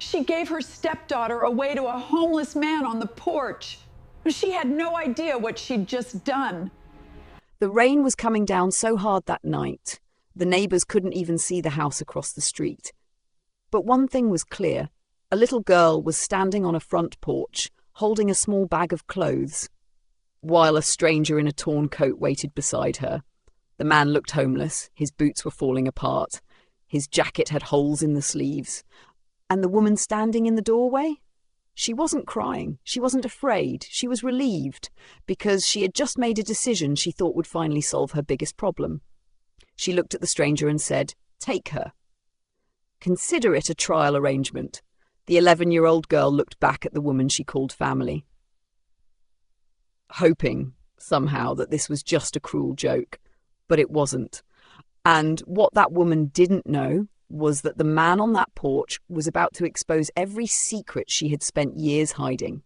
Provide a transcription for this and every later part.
She gave her stepdaughter away to a homeless man on the porch. She had no idea what she'd just done. The rain was coming down so hard that night, the neighbors couldn't even see the house across the street. But one thing was clear. A little girl was standing on a front porch, holding a small bag of clothes, while a stranger in a torn coat waited beside her. The man looked homeless. His boots were falling apart. His jacket had holes in the sleeves. And the woman standing in the doorway? She wasn't crying. She wasn't afraid. She was relieved, because she had just made a decision she thought would finally solve her biggest problem. She looked at the stranger and said, "Take her." Consider it a trial arrangement. The 11-year-old girl looked back at the woman she called family, hoping, somehow, that this was just a cruel joke. But it wasn't. And what that woman didn't know was that the man on that porch was about to expose every secret she had spent years hiding.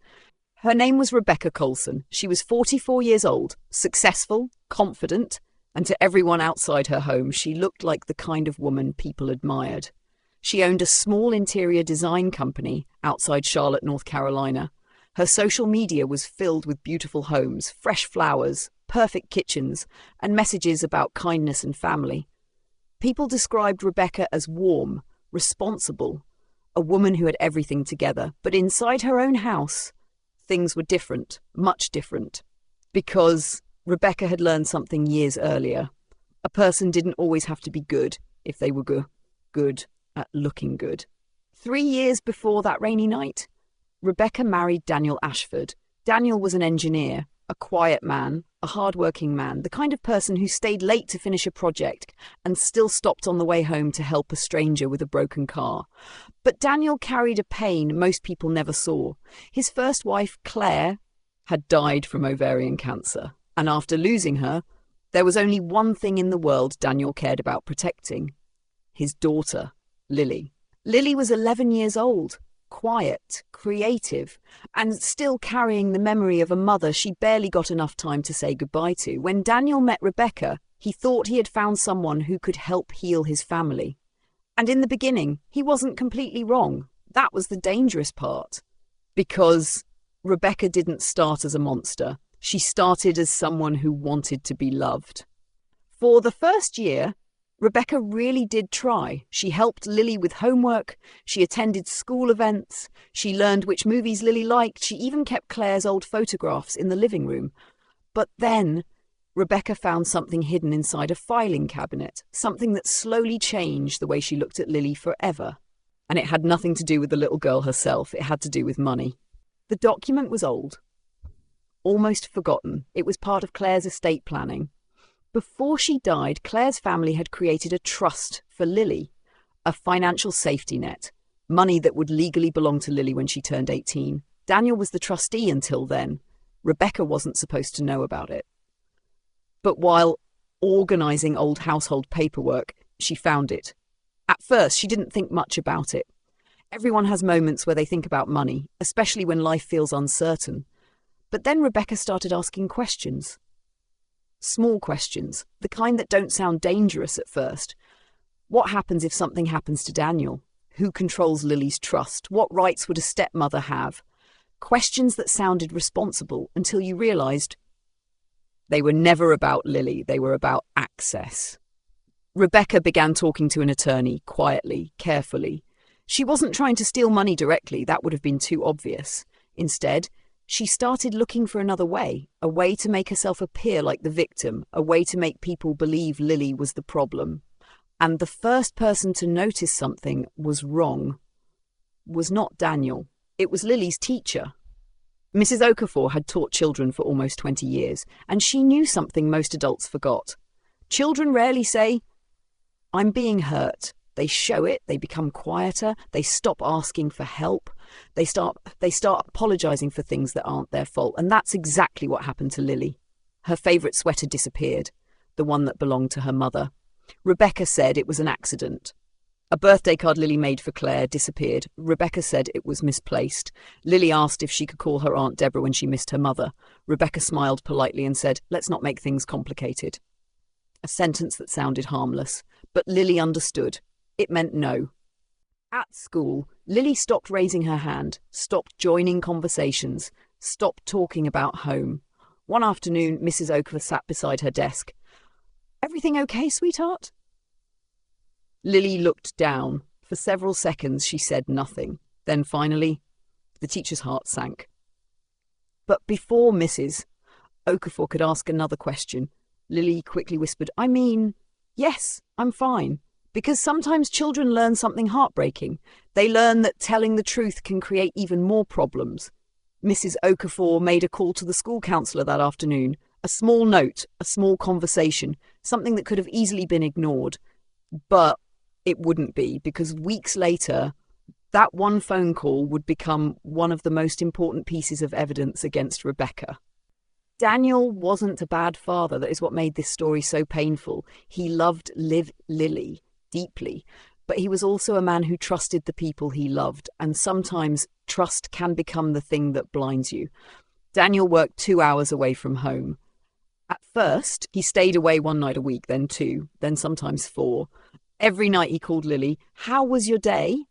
Her name was Rebecca Colson. She was 44 years old, successful, confident, and to everyone outside her home, she looked like the kind of woman people admired. She owned a small interior design company outside Charlotte, North Carolina. Her social media was filled with beautiful homes, fresh flowers, perfect kitchens, and messages about kindness and family. People described Rebecca as warm, responsible, a woman who had everything together. But inside her own house, things were different, much different. Because Rebecca had learned something years earlier. A person didn't always have to be good if they were good at looking good. 3 years before that rainy night, Rebecca married Daniel Ashford. Daniel was an engineer, a quiet man, a hard-working man, the kind of person who stayed late to finish a project and still stopped on the way home to help a stranger with a broken car. But Daniel carried a pain most people never saw. His first wife, Claire, had died from ovarian cancer, and after losing her, there was only one thing in the world Daniel cared about protecting: his daughter, Lily. Lily was 11 years old, quiet, creative, and still carrying the memory of a mother she barely got enough time to say goodbye to. When Daniel met Rebecca, he thought he had found someone who could help heal his family. And in the beginning, he wasn't completely wrong. That was the dangerous part. Because Rebecca didn't start as a monster. She started as someone who wanted to be loved. For the first year, Rebecca really did try. She helped Lily with homework, she attended school events, she learned which movies Lily liked, she even kept Claire's old photographs in the living room. But then, Rebecca found something hidden inside a filing cabinet, something that slowly changed the way she looked at Lily forever. And it had nothing to do with the little girl herself, it had to do with money. The document was old, almost forgotten. It was part of Claire's estate planning. Before she died, Claire's family had created a trust for Lily, a financial safety net, money that would legally belong to Lily when she turned 18. Daniel was the trustee until then. Rebecca wasn't supposed to know about it. But while organising old household paperwork, she found it. At first, she didn't think much about it. Everyone has moments where they think about money, especially when life feels uncertain. But then Rebecca started asking questions. Small questions, the kind that don't sound dangerous at first. What happens if something happens to Daniel? Who controls Lily's trust? What rights would a stepmother have? Questions that sounded responsible until you realised they were never about Lily, they were about access. Rebecca began talking to an attorney, quietly, carefully. She wasn't trying to steal money directly, that would have been too obvious. Instead, she started looking for another way, a way to make herself appear like the victim, a way to make people believe Lily was the problem. And the first person to notice something was wrong was not Daniel. It was Lily's teacher. Mrs. Okafor had taught children for almost 20 years, and she knew something most adults forgot. Children rarely say, "I'm being hurt." They show it, they become quieter, they stop asking for help, they start apologising for things that aren't their fault. And that's exactly what happened to Lily. Her favourite sweater disappeared, the one that belonged to her mother. Rebecca said it was an accident. A birthday card Lily made for Claire disappeared. Rebecca said it was misplaced. Lily asked if she could call her Aunt Deborah when she missed her mother. Rebecca smiled politely and said, "Let's not make things complicated." A sentence that sounded harmless, but Lily understood. It meant no. At school, Lily stopped raising her hand, stopped joining conversations, stopped talking about home. One afternoon, Mrs. Okafor sat beside her desk. "Everything okay, sweetheart?" Lily looked down. For several seconds, she said nothing. Then finally, the teacher's heart sank. But before Mrs. Okafor could ask another question, Lily quickly whispered, "Yes, I'm fine." Because sometimes children learn something heartbreaking. They learn that telling the truth can create even more problems. Mrs. Okafor made a call to the school counsellor that afternoon. A small note, a small conversation, something that could have easily been ignored. But it wouldn't be, because weeks later, that one phone call would become one of the most important pieces of evidence against Rebecca. Daniel wasn't a bad father. That is what made this story so painful. He loved Lily deeply, but he was also a man who trusted the people he loved, and sometimes trust can become the thing that blinds you. Daniel worked 2 hours away from home. At first, he stayed away 1 night a week, then 2, then sometimes 4. Every night he called Lily. "How was your day?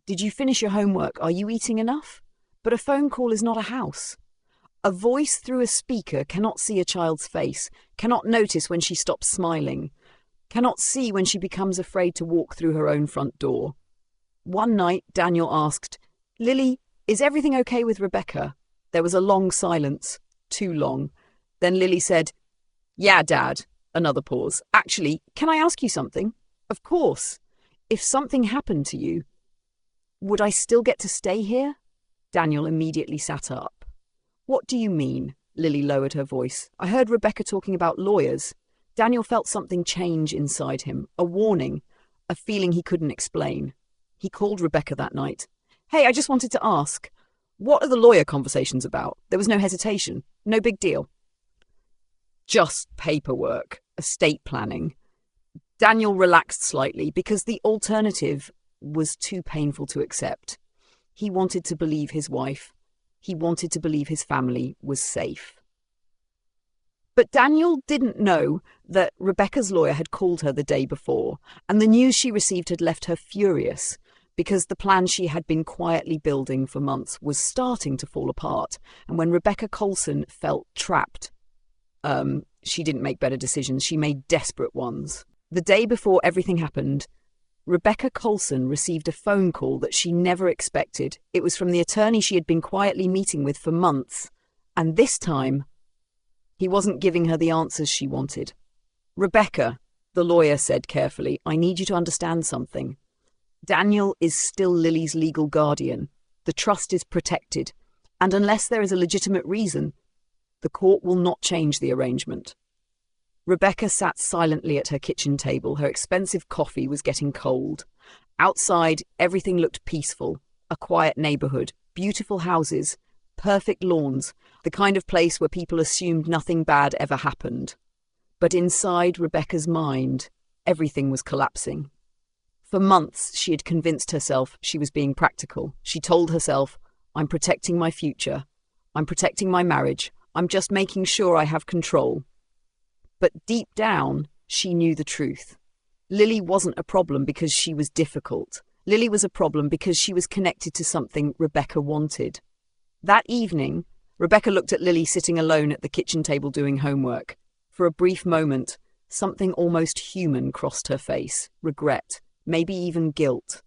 Did you finish your homework? Are you eating enough?" But a phone call is not a house. A voice through a speaker cannot see a child's face, cannot notice when she stops smiling, cannot see when she becomes afraid to walk through her own front door. One night, Daniel asked, "Lily, is everything okay with Rebecca?" There was a long silence, too long. Then Lily said, "Yeah, Dad." Another pause. "Actually, can I ask you something?" "Of course. If something happened to you, would I still get to stay here?" Daniel immediately sat up. "What do you mean?" Lily lowered her voice. "I heard Rebecca talking about lawyers." Daniel felt something change inside him, a warning, a feeling he couldn't explain. He called Rebecca that night. "Hey, I just wanted to ask, what are the lawyer conversations about?" There was no hesitation, no big deal. "Just paperwork, estate planning." Daniel relaxed slightly because the alternative was too painful to accept. He wanted to believe his wife. He wanted to believe his family was safe. But Daniel didn't know that Rebecca's lawyer had called her the day before, and the news she received had left her furious because the plan she had been quietly building for months was starting to fall apart. And when Rebecca Colson felt trapped, she didn't make better decisions. She made desperate ones. The day before everything happened, Rebecca Colson received a phone call that she never expected. It was from the attorney she had been quietly meeting with for months, and this time, he wasn't giving her the answers she wanted. "Rebecca," the lawyer said carefully, "I need you to understand something. Daniel is still Lily's legal guardian. The trust is protected, and unless there is a legitimate reason, the court will not change the arrangement." Rebecca sat silently at her kitchen table. Her expensive coffee was getting cold. Outside, everything looked peaceful. A quiet neighborhood, beautiful houses, perfect lawns, the kind of place where people assumed nothing bad ever happened. But inside Rebecca's mind, everything was collapsing. For months, she had convinced herself she was being practical. She told herself, "I'm protecting my future. I'm protecting my marriage. I'm just making sure I have control." But deep down, she knew the truth. Lily wasn't a problem because she was difficult. Lily was a problem because she was connected to something Rebecca wanted. That evening, Rebecca looked at Lily sitting alone at the kitchen table doing homework. For a brief moment, something almost human crossed her face. Regret, maybe even guilt.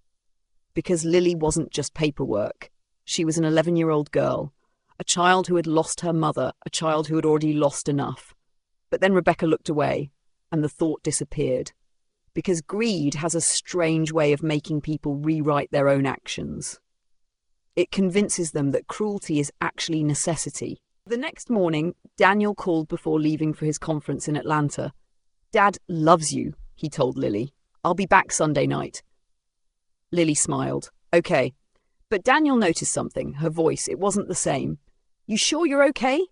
Because Lily wasn't just paperwork. She was an 11-year-old girl, a child who had lost her mother, a child who had already lost enough. But then Rebecca looked away, and the thought disappeared. Because greed has a strange way of making people rewrite their own actions. It convinces them that cruelty is actually necessity. The next morning, Daniel called before leaving for his conference in Atlanta. "Dad loves you," he told Lily. "I'll be back Sunday night." Lily smiled. "Okay." But Daniel noticed something. Her voice, it wasn't the same. "You sure you're okay?"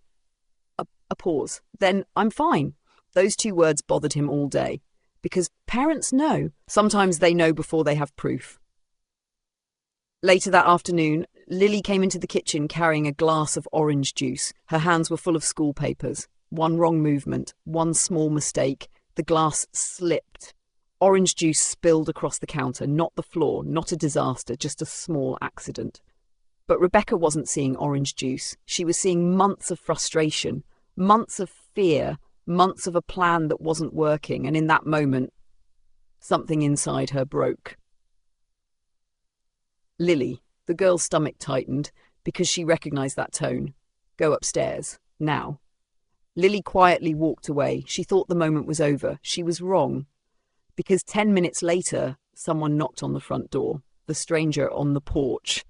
A pause. Then, "I'm fine." Those 2 words bothered him all day. Because parents know. Sometimes they know before they have proof. Later that afternoon, Lily came into the kitchen carrying a glass of orange juice. Her hands were full of school papers. One wrong movement, one small mistake. The glass slipped. Orange juice spilled across the counter, not the floor, not a disaster, just a small accident. But Rebecca wasn't seeing orange juice. She was seeing months of frustration, months of fear, months of a plan that wasn't working, and in that moment, something inside her broke. Lily, the girl's stomach tightened because she recognized that tone. Go upstairs, now. Lily quietly walked away. She thought the moment was over. She was wrong. Because 10 minutes later, someone knocked on the front door, the stranger on the porch.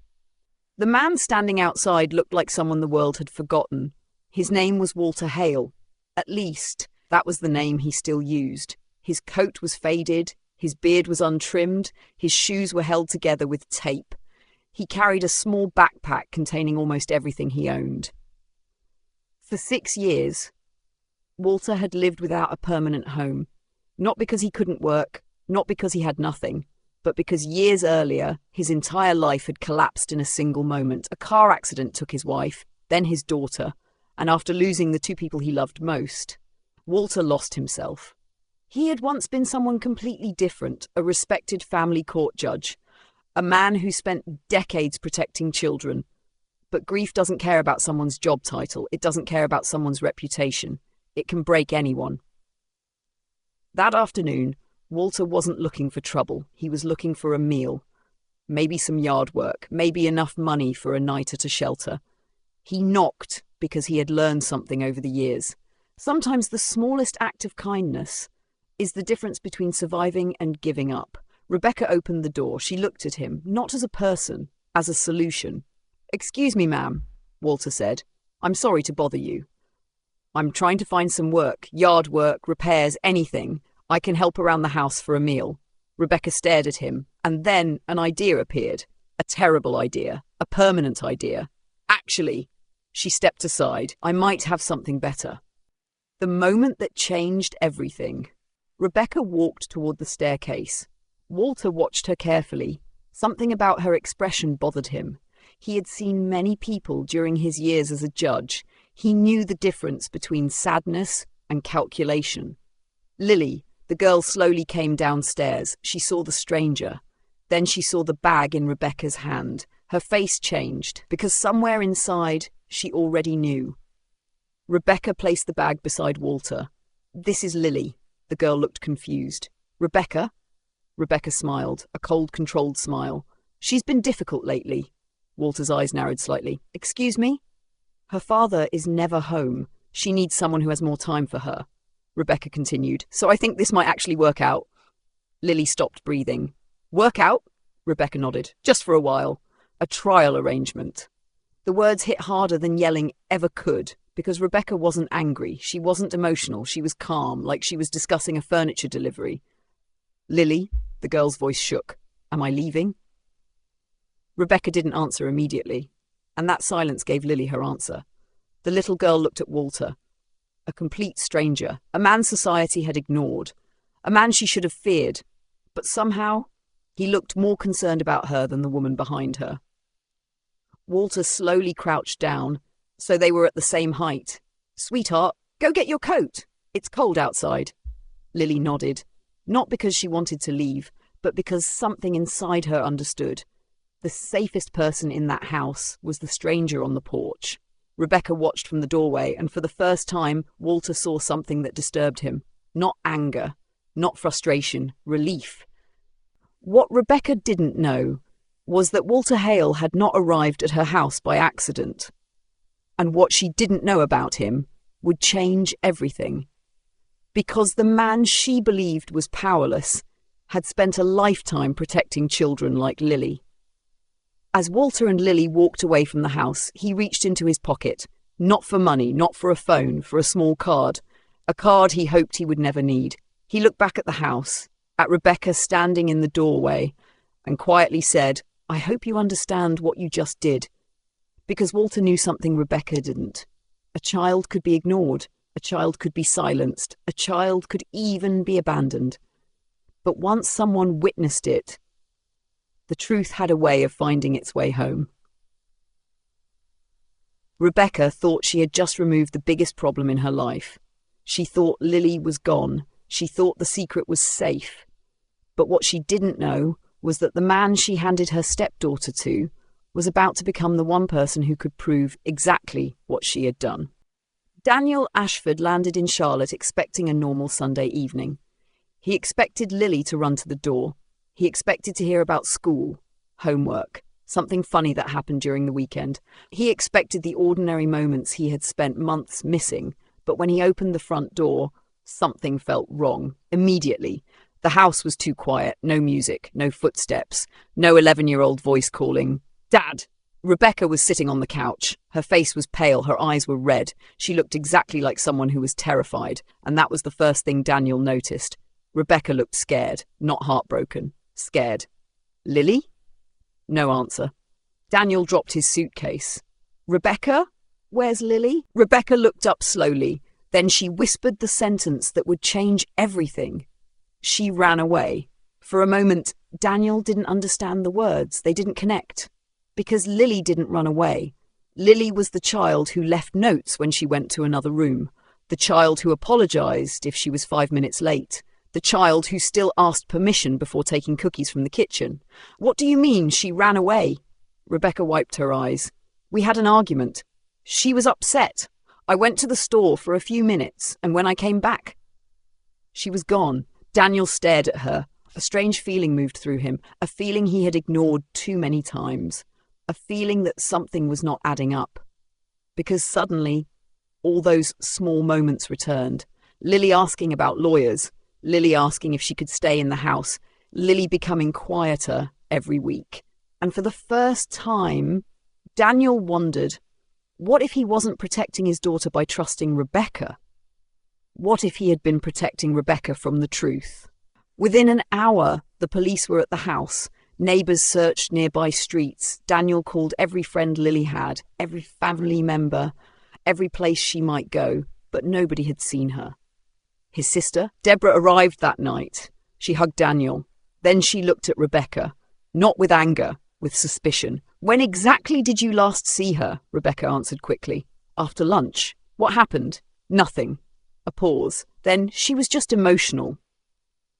The man standing outside looked like someone the world had forgotten. His name was Walter Hale. At least, that was the name he still used. His coat was faded, his beard was untrimmed, his shoes were held together with tape. He carried a small backpack containing almost everything he owned. For 6 years, Walter had lived without a permanent home. Not because he couldn't work, not because he had nothing, but because years earlier, his entire life had collapsed in a single moment. A car accident took his wife, then his daughter, and after losing the two people he loved most, Walter lost himself. He had once been someone completely different, a respected family court judge, a man who spent decades protecting children. But grief doesn't care about someone's job title. It doesn't care about someone's reputation. It can break anyone. That afternoon, Walter wasn't looking for trouble. He was looking for a meal. Maybe some yard work. Maybe enough money for a night at a shelter. He knocked because he had learned something over the years. Sometimes the smallest act of kindness is the difference between surviving and giving up. Rebecca opened the door. She looked at him, not as a person, as a solution. "Excuse me, ma'am," Walter said. "I'm sorry to bother you. I'm trying to find some work, yard work, repairs, anything. I can help around the house for a meal." Rebecca stared at him, and then an idea appeared. A terrible idea, a permanent idea. "Actually," she stepped aside, "I might have something better." The moment that changed everything. Rebecca walked toward the staircase. Walter watched her carefully. Something about her expression bothered him. He had seen many people during his years as a judge. He knew the difference between sadness and calculation. Lily, the girl, slowly came downstairs. She saw the stranger. Then she saw the bag in Rebecca's hand. Her face changed, because somewhere inside, she already knew. Rebecca placed the bag beside Walter. "This is Lily." The girl looked confused. "Rebecca?" Rebecca smiled, a cold, controlled smile. "She's been difficult lately." Walter's eyes narrowed slightly. "Excuse me?" "Her father is never home. She needs someone who has more time for her." Rebecca continued. "So I think this might actually work out." Lily stopped breathing. "Work out?" Rebecca nodded. "Just for a while. A trial arrangement." The words hit harder than yelling ever could, because Rebecca wasn't angry. She wasn't emotional. She was calm, like she was discussing a furniture delivery. "Lily," the girl's voice shook. "Am I leaving?" Rebecca didn't answer immediately, and that silence gave Lily her answer. The little girl looked at Walter. A complete stranger, a man society had ignored, a man she should have feared, but somehow he looked more concerned about her than the woman behind her. Walter slowly crouched down, so they were at the same height. "Sweetheart, go get your coat. It's cold outside." Lily nodded, not because she wanted to leave, but because something inside her understood. The safest person in that house was the stranger on the porch. Rebecca watched from the doorway, and for the first time, Walter saw something that disturbed him. Not anger, not frustration, relief. What Rebecca didn't know was that Walter Hale had not arrived at her house by accident. And what she didn't know about him would change everything. Because the man she believed was powerless had spent a lifetime protecting children like Lily. As Walter and Lily walked away from the house, he reached into his pocket, not for money, not for a phone, for a small card, a card he hoped he would never need. He looked back at the house, at Rebecca standing in the doorway, and quietly said, "I hope you understand what you just did." Because Walter knew something Rebecca didn't. A child could be ignored, a child could be silenced, a child could even be abandoned. But once someone witnessed it, the truth had a way of finding its way home. Rebecca thought she had just removed the biggest problem in her life. She thought Lily was gone. She thought the secret was safe. But what she didn't know was that the man she handed her stepdaughter to was about to become the one person who could prove exactly what she had done. Daniel Ashford landed in Charlotte expecting a normal Sunday evening. He expected Lily to run to the door. He expected to hear about school, homework, something funny that happened during the weekend. He expected the ordinary moments he had spent months missing, but when he opened the front door, something felt wrong. Immediately. The house was too quiet, no music, no footsteps, no 11-year-old voice calling, "Dad!" Rebecca was sitting on the couch. Her face was pale, her eyes were red. She looked exactly like someone who was terrified, and that was the first thing Daniel noticed. Rebecca looked scared, not heartbroken. Scared. "Lily?" No answer. Daniel dropped his suitcase. "Rebecca? Where's Lily?" Rebecca looked up slowly. Then she whispered the sentence that would change everything. "She ran away." For a moment, Daniel didn't understand the words. They didn't connect. Because Lily didn't run away. Lily was the child who left notes when she went to another room. The child who apologized if she was 5 minutes late. The child who still asked permission before taking cookies from the kitchen. "What do you mean, she ran away?" Rebecca wiped her eyes. "We had an argument. She was upset. I went to the store for a few minutes, and when I came back, she was gone." Daniel stared at her. A strange feeling moved through him, a feeling he had ignored too many times, a feeling that something was not adding up. Because suddenly, all those small moments returned. Lily asking about lawyers, Lily asking if she could stay in the house, Lily becoming quieter every week. And for the first time, Daniel wondered, what if he wasn't protecting his daughter by trusting Rebecca? What if he had been protecting Rebecca from the truth? Within an hour, the police were at the house. Neighbours searched nearby streets. Daniel called every friend Lily had, every family member, every place she might go, but nobody had seen her. His sister, Deborah, arrived that night. She hugged Daniel. Then she looked at Rebecca, not with anger, with suspicion. "When exactly did you last see her?" Rebecca answered quickly. "After lunch." "What happened?" "Nothing." A pause. Then, "She was just emotional."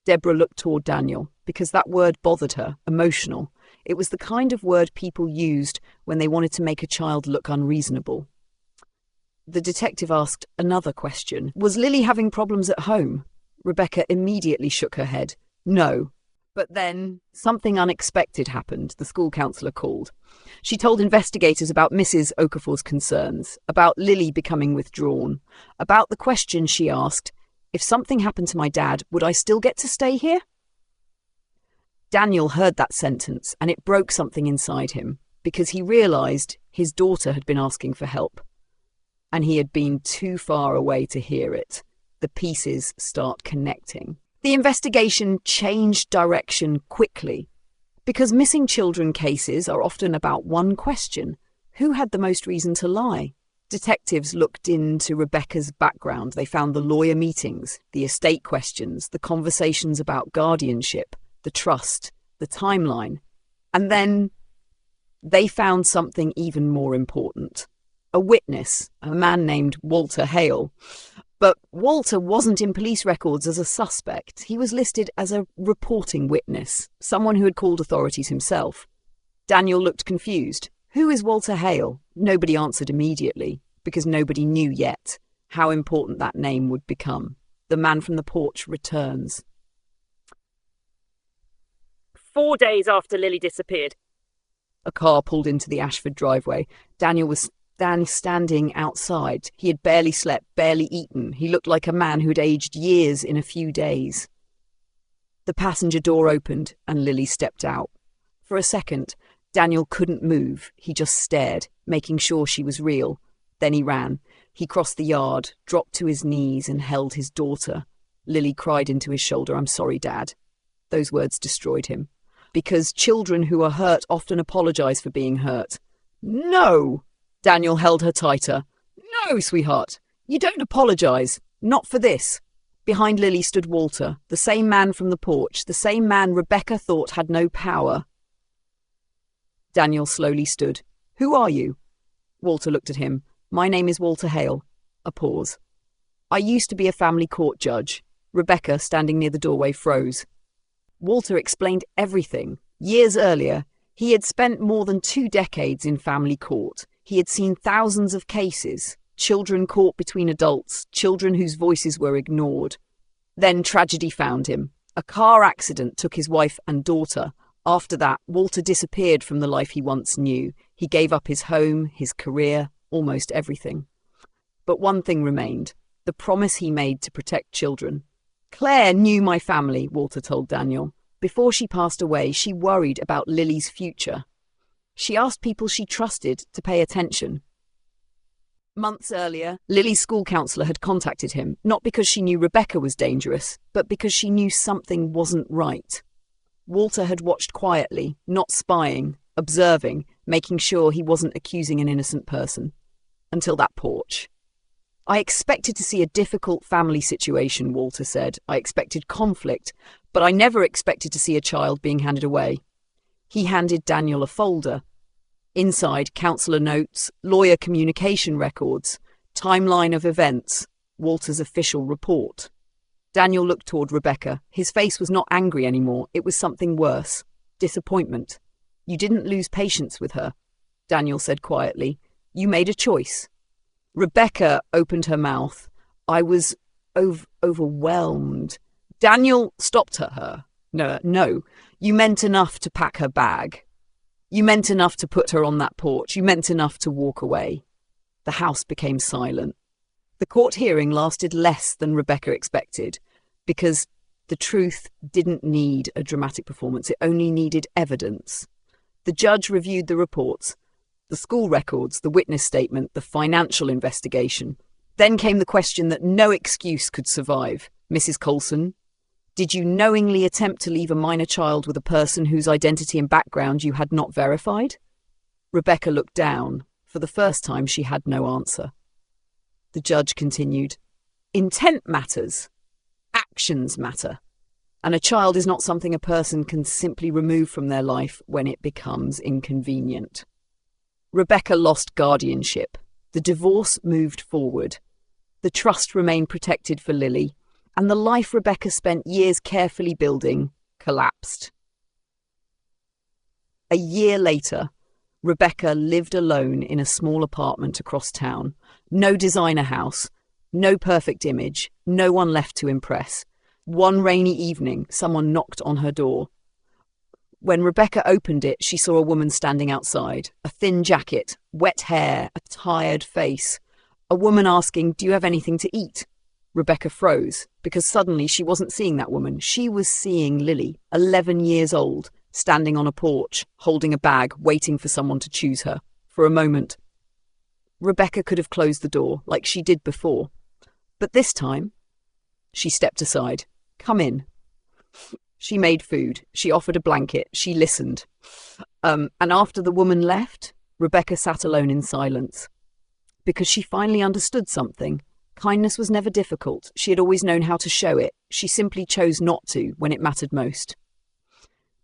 Deborah looked toward Daniel, because that word bothered her, emotional. It was the kind of word people used when they wanted to make a child look unreasonable. The detective asked another question. "Was Lily having problems at home?" Rebecca immediately shook her head. "No." But then something unexpected happened. The school counsellor called. She told investigators about Mrs. Okafor's concerns, about Lily becoming withdrawn, about the question she asked, "If something happened to my dad, would I still get to stay here?" Daniel heard that sentence, and it broke something inside him, because he realised his daughter had been asking for help, and he had been too far away to hear it. The pieces start connecting. The investigation changed direction quickly, because missing children cases are often about one question: who had the most reason to lie? Detectives looked into Rebecca's background. They found the lawyer meetings, the estate questions, the conversations about guardianship, the trust, the timeline. And then they found something even more important. A witness, a man named Walter Hale. But Walter wasn't in police records as a suspect. He was listed as a reporting witness, someone who had called authorities himself. Daniel looked confused. "Who is Walter Hale?" Nobody answered immediately, because nobody knew yet how important that name would become. The man from the porch returns. 4 days after Lily disappeared. A car pulled into the Ashford driveway. Daniel was standing outside. He had barely slept, barely eaten. He looked like a man who'd aged years in a few days. The passenger door opened and Lily stepped out. For a second, Daniel couldn't move. He just stared, making sure she was real. Then he ran. He crossed the yard, dropped to his knees and held his daughter. Lily cried into his shoulder, "I'm sorry, Dad." Those words destroyed him. Because children who are hurt often apologize for being hurt. "No!" Daniel held her tighter. "No, sweetheart. You don't apologize. Not for this." Behind Lily stood Walter, the same man from the porch, the same man Rebecca thought had no power. Daniel slowly stood. "Who are you?" Walter looked at him. "My name is Walter Hale." A pause. "I used to be a family court judge." Rebecca, standing near the doorway, froze. Walter explained everything. Years earlier, he had spent more than 2 decades in family court. He had seen thousands of cases, children caught between adults, children whose voices were ignored. Then tragedy found him. A car accident took his wife and daughter. After that, Walter disappeared from the life he once knew. He gave up his home, his career, almost everything. But one thing remained, the promise he made to protect children. Claire knew my family, Walter told Daniel. Before she passed away, she worried about Lily's future. She asked people she trusted to pay attention. Months earlier, Lily's school counsellor had contacted him, not because she knew Rebecca was dangerous, but because she knew something wasn't right. Walter had watched quietly, not spying, observing, making sure he wasn't accusing an innocent person. Until that porch. I expected to see a difficult family situation, Walter said. I expected conflict, but I never expected to see a child being handed away. He handed Daniel a folder. Inside, counsellor notes, lawyer communication records, timeline of events, Walter's official report. Daniel looked toward Rebecca. His face was not angry anymore. It was something worse. Disappointment. You didn't lose patience with her, Daniel said quietly. You made a choice. Rebecca opened her mouth. I was overwhelmed. Daniel stopped her. No, you meant enough to pack her bag. You meant enough to put her on that porch. You meant enough to walk away. The house became silent. The court hearing lasted less than Rebecca expected, because the truth didn't need a dramatic performance. It only needed evidence. The judge reviewed the reports, the school records, the witness statement, the financial investigation. Then came the question that no excuse could survive. Mrs. Colson, did you knowingly attempt to leave a minor child with a person whose identity and background you had not verified? Rebecca looked down. For the first time, she had no answer. The judge continued, intent matters. Actions matter. And a child is not something a person can simply remove from their life when it becomes inconvenient. Rebecca lost guardianship. The divorce moved forward. The trust remained protected for Lily, and the life Rebecca spent years carefully building collapsed. A year later, Rebecca lived alone in a small apartment across town. No designer house, no perfect image, no one left to impress. One rainy evening, someone knocked on her door. When Rebecca opened it, she saw a woman standing outside. A thin jacket, wet hair, a tired face. A woman asking, "Do you have anything to eat?" Rebecca froze, because suddenly she wasn't seeing that woman. She was seeing Lily, 11 years old, standing on a porch, holding a bag, waiting for someone to choose her. For a moment, Rebecca could have closed the door, like she did before. But this time, she stepped aside. "Come in." She made food. She offered a blanket. She listened. And after the woman left, Rebecca sat alone in silence. Because she finally understood something. Kindness was never difficult. She had always known how to show it. She simply chose not to when it mattered most.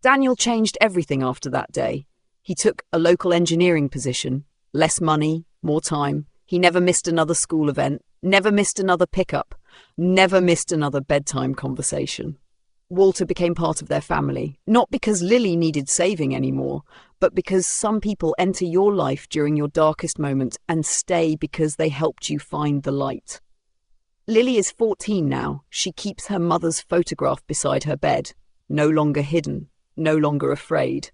Daniel changed everything after that day. He took a local engineering position. Less money, more time. He never missed another school event. Never missed another pickup. Never missed another bedtime conversation. Walter became part of their family, not because Lily needed saving anymore, but because some people enter your life during your darkest moment and stay because they helped you find the light. Lily is 14 now. She keeps her mother's photograph beside her bed, no longer hidden, no longer afraid.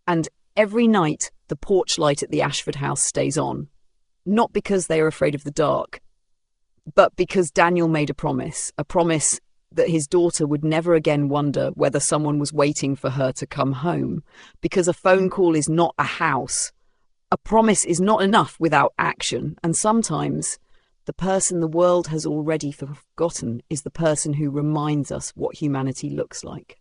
And every night, the porch light at the Ashford house stays on, not because they are afraid of the dark, but because Daniel made a promise that his daughter would never again wonder whether someone was waiting for her to come home, because a phone call is not a house. A promise is not enough without action, and sometimes the person the world has already forgotten is the person who reminds us what humanity looks like.